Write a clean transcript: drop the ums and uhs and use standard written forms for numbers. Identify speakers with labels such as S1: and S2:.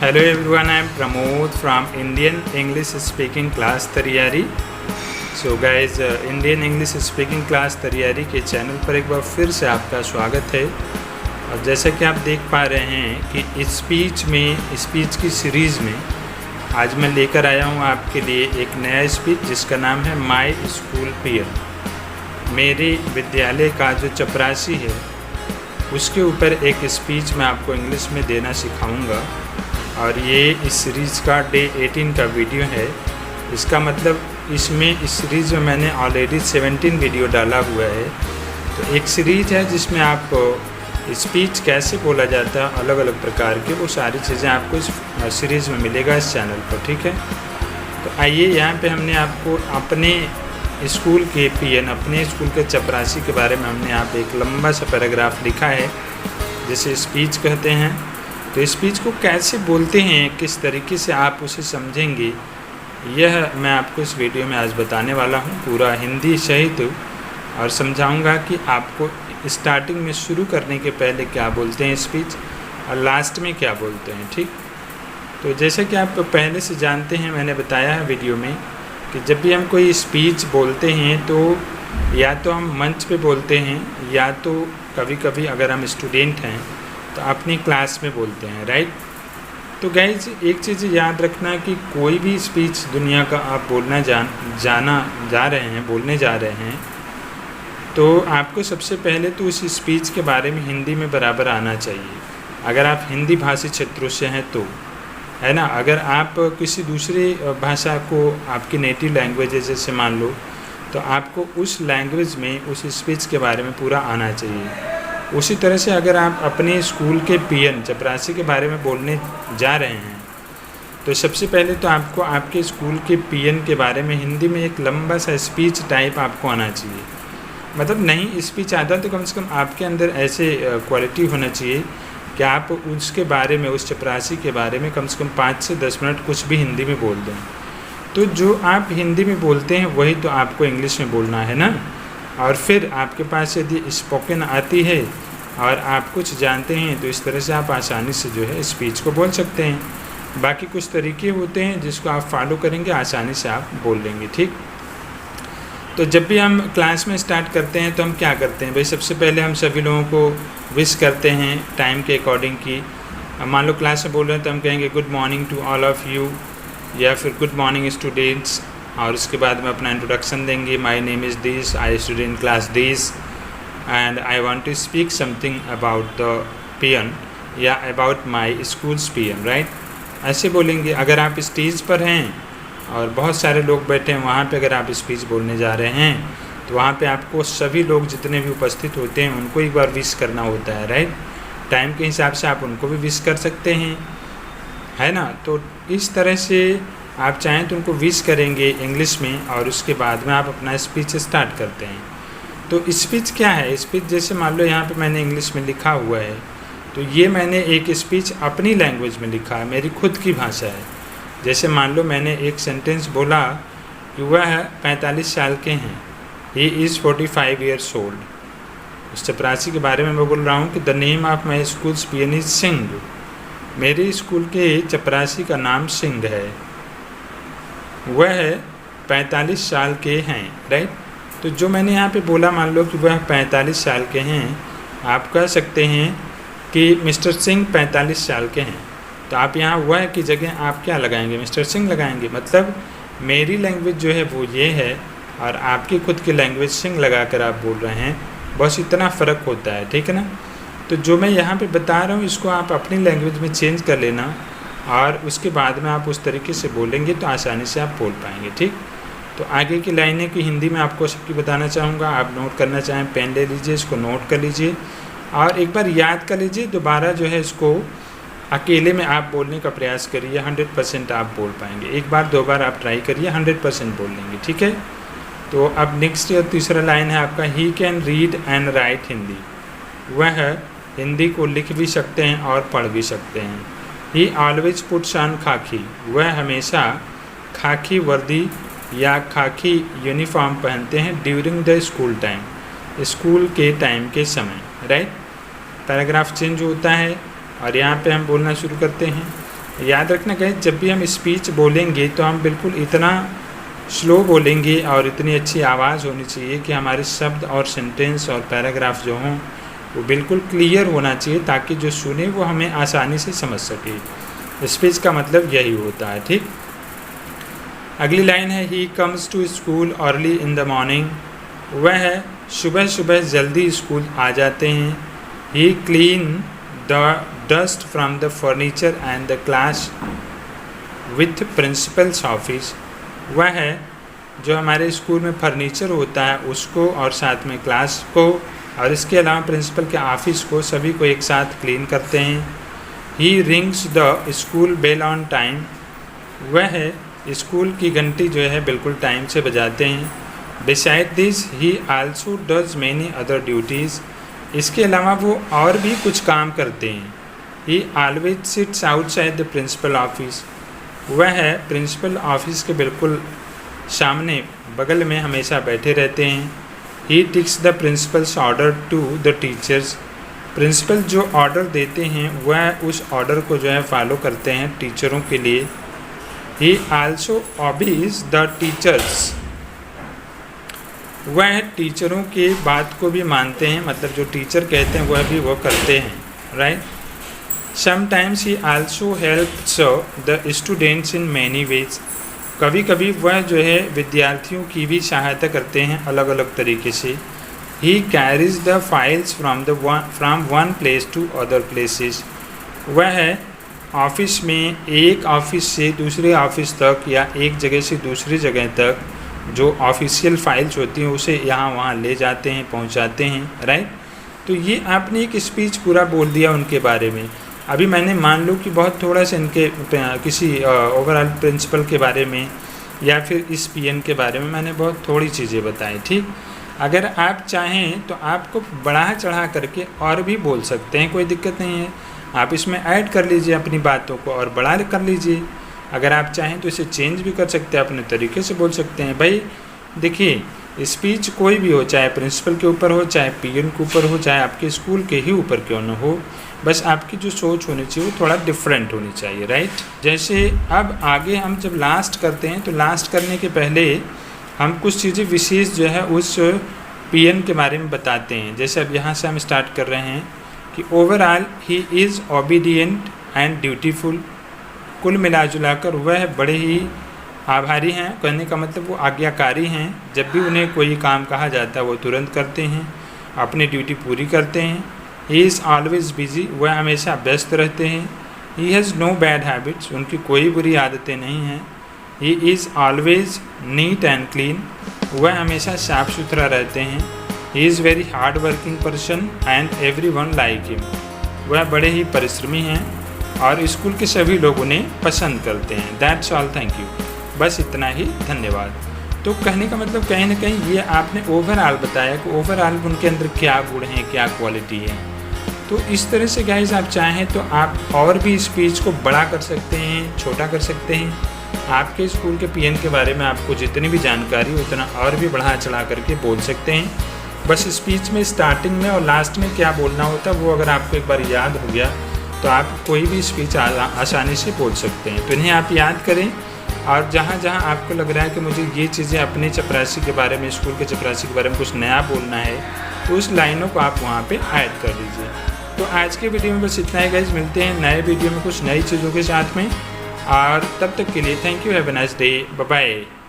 S1: Hello everyone, I am Pramod from Indian English Speaking Class तैयारी। So guys, Indian English Speaking Class तैयारी के channel पर एक बार फिर से आपका स्वागत है। और जैसा कि आप देख पा रहे हैं कि स्पीच की सीरीज़ में आज मैं लेकर आया हूँ आपके लिए एक नया स्पीच जिसका नाम है माय स्कूल पियन। मेरे विद्यालय का जो चपरासी है उसके ऊपर एक स्पीच मैं आपको इंग्लिश में देना सिखाऊंगा। और ये इस सीरीज़ का डे 18 का वीडियो है। इसका मतलब इस सीरीज़ में मैंने ऑलरेडी 17 वीडियो डाला हुआ है। तो एक सीरीज़ है जिसमें आपको स्पीच कैसे बोला जाता है अलग अलग प्रकार के, वो सारी चीज़ें आपको इस सीरीज़ में मिलेगा इस चैनल पर, ठीक है। तो आइए, यहाँ पे हमने आपको अपने स्कूल के पियन, अपने स्कूल के चपरासी के बारे में हमने यहाँ पे एक लंबा सा पैराग्राफ लिखा है जिसे स्पीच कहते हैं। तो स्पीच को कैसे बोलते हैं, किस तरीके से आप उसे समझेंगे, यह मैं आपको इस वीडियो में आज बताने वाला हूँ, पूरा हिंदी सहित। और समझाऊंगा कि आपको स्टार्टिंग में शुरू करने के पहले क्या बोलते हैं स्पीच और लास्ट में क्या बोलते हैं, ठीक। तो जैसा कि आप पहले से जानते हैं, मैंने बताया है वीडियो में कि जब भी हम कोई स्पीच बोलते हैं तो या तो हम मंच पे बोलते हैं या तो कभी कभी अगर हम स्टूडेंट हैं तो अपनी क्लास में बोलते हैं, राइट। तो गाइज, एक चीज़ याद रखना कि कोई भी स्पीच दुनिया का आप बोलने जा रहे हैं तो आपको सबसे पहले तो उस स्पीच के बारे में हिंदी में बराबर आना चाहिए। अगर आप हिंदी भाषी क्षेत्रों से हैं तो, है ना। अगर आप किसी दूसरी भाषा को, आपकी नेटिव लैंग्वेज जैसे मान लो, तो आपको उस लैंग्वेज में उस स्पीच के बारे में पूरा आना चाहिए। उसी तरह से अगर आप अपने स्कूल के पियन, चपरासी के बारे में बोलने जा रहे हैं तो सबसे पहले तो आपको आपके स्कूल के पियन के बारे में हिंदी में एक लंबा सा स्पीच टाइप आपको आना चाहिए। मतलब नहीं स्पीच आता तो कम से कम आपके अंदर ऐसे क्वालिटी होना चाहिए कि आप उसके बारे में, उस चपरासी के बारे में कम से कम 5 से 10 मिनट कुछ भी हिंदी में बोल दें। तो जो आप हिंदी में बोलते हैं वही तो आपको इंग्लिश में बोलना है ना। और फिर आपके पास यदि स्पोकन आती है और आप कुछ जानते हैं तो इस तरह से आप आसानी से जो है स्पीच को बोल सकते हैं। बाकी कुछ तरीके होते हैं जिसको आप फॉलो करेंगे, आसानी से आप बोल लेंगे, ठीक। तो जब भी हम क्लास में स्टार्ट करते हैं तो हम क्या करते हैं भाई, सबसे पहले हम सभी लोगों को विश करते हैं टाइम के अकॉर्डिंग की। मान लो क्लास में बोल रहे हैं तो हम कहेंगे good morning to all of you, या फिर गुड मॉर्निंग स्टूडेंट्स। और उसके बाद में अपना इंट्रोडक्शन देंगे, my name is this, I student class this and I want to speak something about the peon या about my school's peon, right. ऐसे बोलेंगे। अगर आप स्टेज पर हैं और बहुत सारे लोग बैठे हैं, वहाँ पे अगर आप स्पीच बोलने जा रहे हैं तो वहाँ पे आपको सभी लोग जितने भी उपस्थित होते हैं उनको एक बार विश करना होता है, राइट। टाइम के हिसाब से आप उनको भी विश कर सकते हैं, है ना। तो इस तरह से आप चाहें तो उनको विश करेंगे इंग्लिश में और उसके बाद में आप अपना स्पीच स्टार्ट करते हैं। तो स्पीच क्या है, स्पीच जैसे मान लो यहाँ पे मैंने इंग्लिश में लिखा हुआ है तो ये मैंने एक स्पीच अपनी लैंग्वेज में लिखा है, मेरी खुद की भाषा है। जैसे मान लो मैंने एक सेंटेंस बोला कि वह 45 साल के हैं, ही इज़ 45 ईयर्स ओल्ड। उस चपरासी के बारे में मैं बोल रहा हूँ कि the name of my schools peon is Singh. मेरे स्कूल के चपरासी का नाम सिंह है, वह 45 साल के हैं, राइट। तो जो मैंने यहाँ पे बोला, मान लो कि वह 45 साल के हैं, आप कह सकते हैं कि मिस्टर सिंह 45 साल के हैं। तो आप यहाँ वह की जगह आप क्या लगाएंगे, मिस्टर सिंह लगाएंगे। मतलब मेरी लैंग्वेज जो है वो ये है और आपकी खुद की लैंग्वेज सिंह लगा कर आप बोल रहे हैं, बस इतना फ़र्क होता है, ठीक है ना। तो जो मैं यहाँ पे बता रहा हूँ इसको आप अपनी लैंग्वेज में चेंज कर लेना और उसके बाद में आप उस तरीके से बोलेंगे तो आसानी से आप बोल पाएंगे, ठीक। तो आगे की लाइनें की हिंदी में आपको सबकी बताना चाहूँगा। आप नोट करना चाहें पेन ले लीजिए, इसको नोट कर लीजिए और एक बार याद कर लीजिए। दोबारा जो है इसको अकेले में आप बोलने का प्रयास करिए, 100% आप बोल पाएंगे। एक बार 2 बार आप ट्राई करिए, 100% बोल लेंगे, ठीक है। तो अब नेक्स्ट और तीसरा लाइन है आपका, he can read and right Hindi. वह हिंदी को लिख भी सकते हैं और पढ़ भी सकते हैं। ही ऑलवेज पुट्स ऑन खाकी। वह हमेशा खाकी वर्दी या खाकी यूनिफॉर्म पहनते हैं during the school time, school के टाइम के समय, राइट। पैराग्राफ चेंज होता है और यहाँ पे हम बोलना शुरू करते हैं। याद रखना गाइस, जब भी हम स्पीच बोलेंगे तो हम बिल्कुल इतना स्लो बोलेंगे और इतनी अच्छी आवाज़ होनी चाहिए कि हमारे शब्द और सेंटेंस और पैराग्राफ जो हों वो बिल्कुल क्लियर होना चाहिए, ताकि जो सुने वो हमें आसानी से समझ सके। स्पीच का मतलब यही होता है, ठीक। अगली लाइन है he comes to school early in the morning. वह सुबह सुबह जल्दी स्कूल आ जाते हैं। He clean the dust from the furniture and the class with principal's office. वह है जो हमारे स्कूल में फर्नीचर होता है उसको और साथ में क्लास को और इसके अलावा प्रिंसिपल के ऑफिस को सभी को एक साथ क्लीन करते हैं। He rings the school bell on time. वह है स्कूल की घंटी जो है बिल्कुल टाइम से बजाते हैं। Beside this he also does many other duties. इसके अलावा वो और भी कुछ काम करते हैं। He always sits outside the principal office. वह है प्रिंसिपल ऑफिस के बिल्कुल सामने बगल में हमेशा बैठे रहते हैं। He takes the principal's order to the teachers. Principal जो ऑर्डर देते हैं वह उस ऑर्डर को जो है फॉलो करते हैं टीचरों के लिए। He also obeys the teachers. वह टीचरों की बात को भी मानते हैं, मतलब जो टीचर कहते हैं वह भी वो करते हैं, right. Sometimes he also helps the students in many ways. कभी कभी वह जो है विद्यार्थियों की भी सहायता करते हैं अलग अलग तरीके से। He carries the files from one place to other places. वह है ऑफिस में एक ऑफिस से दूसरे ऑफिस तक या एक जगह से दूसरी जगह तक जो ऑफिशियल फाइल्स होती हैं उसे यहाँ वहाँ ले जाते हैं, पहुँचाते हैं, राइट। तो ये आपने एक स्पीच पूरा बोल दिया उनके बारे में। अभी मैंने मान लो कि बहुत थोड़ा सा इनके किसी ओवरऑल प्रिंसिपल के बारे में या फिर इस पीएन के बारे में मैंने बहुत थोड़ी चीज़ें बताई, ठीक। अगर आप चाहें तो आपको बढ़ा चढ़ा करके और भी बोल सकते हैं, कोई दिक्कत नहीं है। आप इसमें ऐड कर लीजिए अपनी बातों को और बढ़ा कर लीजिए। अगर आप चाहें तो इसे चेंज भी कर सकते हैं, अपने तरीके से बोल सकते हैं। भाई देखिए, स्पीच कोई भी हो, चाहे प्रिंसिपल के ऊपर हो, चाहे पीएन के ऊपर हो, चाहे आपके स्कूल के ही ऊपर क्यों न हो, बस आपकी जो सोच होनी चाहिए वो थोड़ा डिफरेंट होनी चाहिए, राइट। जैसे अब आगे हम जब लास्ट करते हैं तो लास्ट करने के पहले हम कुछ चीज़ें विशेष जो है उस पीएन के बारे में बताते हैं। जैसे अब यहाँ से हम स्टार्ट कर रहे हैं कि overall he is obedient and dutiful. कुल मिला जुला कर वह बड़े ही आभारी हैं, कहने का मतलब वो आज्ञाकारी हैं। जब भी उन्हें कोई काम कहा जाता है वो तुरंत करते हैं, अपनी ड्यूटी पूरी करते हैं। He is always busy. वह हमेशा व्यस्त रहते हैं। He has no bad habits. उनकी कोई बुरी आदतें नहीं हैं। He is always neat and clean. वह हमेशा साफ सुथरा रहते हैं। He is very hard working person and everyone like him. वह बड़े ही परिश्रमी हैं और स्कूल के सभी लोग उन्हें पसंद करते हैं। That's all, thank you. बस इतना ही, धन्यवाद। तो कहने का मतलब कहीं ना कहीं ये आपने ओवरऑल बताया कि ओवरऑल उनके अंदर क्या गुण हैं, क्या क्वालिटी है। तो इस तरह से गाइस आप चाहें तो आप और भी स्पीच को बड़ा कर सकते हैं, छोटा कर सकते हैं। आपके स्कूल के पीएन के बारे में आपको जितनी भी जानकारी उतना और भी बढ़ा चढ़ा करके बोल सकते हैं। बस स्पीच में स्टार्टिंग में और लास्ट में क्या बोलना होता है वो अगर आपको एक बार याद हो गया तो आप कोई भी स्पीच आसानी से बोल सकते हैं। तो इन्हें आप याद करें और जहाँ जहाँ आपको लग रहा है कि मुझे ये चीज़ें अपने चपरासी के बारे में, स्कूल के चपरासी के बारे में कुछ नया बोलना है, तो उस लाइनों को आप वहाँ पे ऐड कर लीजिए। तो आज के वीडियो में बस इतना ही गाइस, मिलते हैं नए वीडियो में कुछ नई चीज़ों के साथ में, और तब तक के लिए thank you, have a nice day, bye bye.